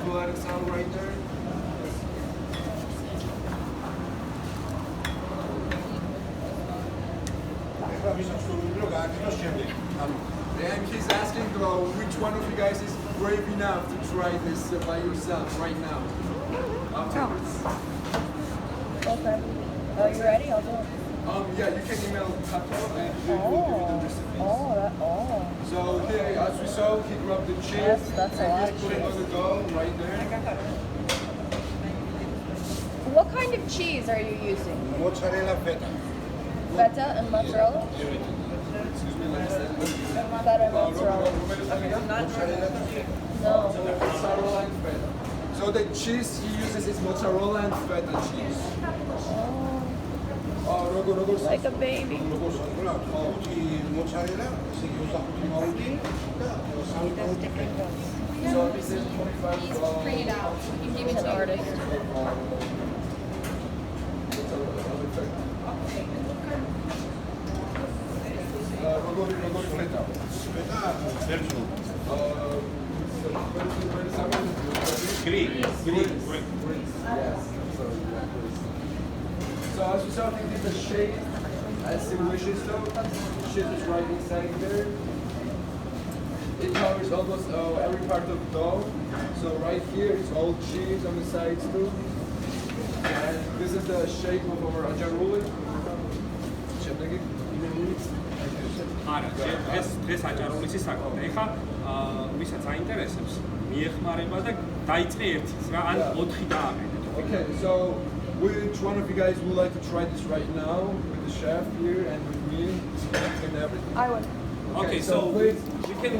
chocolate sound right there. And he's asking which one of you guys is brave enough to try this by yourself right now. Afterwards. Okay. Are you ready? I'll do it. Yeah, you can email Khachapuri and he will give you the recipes. So here, as we saw, he grabbed the cheese Yes, that's a lot and of he's putting on the dough right there. What kind of cheese are you using? Mozzarella feta. Feta and mozzarella? Excuse me, let me say. Feta and mozzarella. No. Mozzarella and feta. So the cheese he uses is mozzarella and feta cheese. Like a baby. Mozzarella, si usa tutti So this is $25. He's prayed out. You can give it He's to an artist. So as you saw, he did the shape as he wishes to. The shape is right inside there. It covers almost every part of the dough. So right here is all cheese on the sides too. And this is the shape of our Acharuli. არა, დღეს აჭარულისი საქმე. ეხა ვისაც აინტერესებს, მიეხმარება და დაიწყე ერთიც რა, ან 4 დააყენეთ. Okay, so which one of you guys would like to try this right now with the chef here and with me and everything? I would. Okay, so please. we can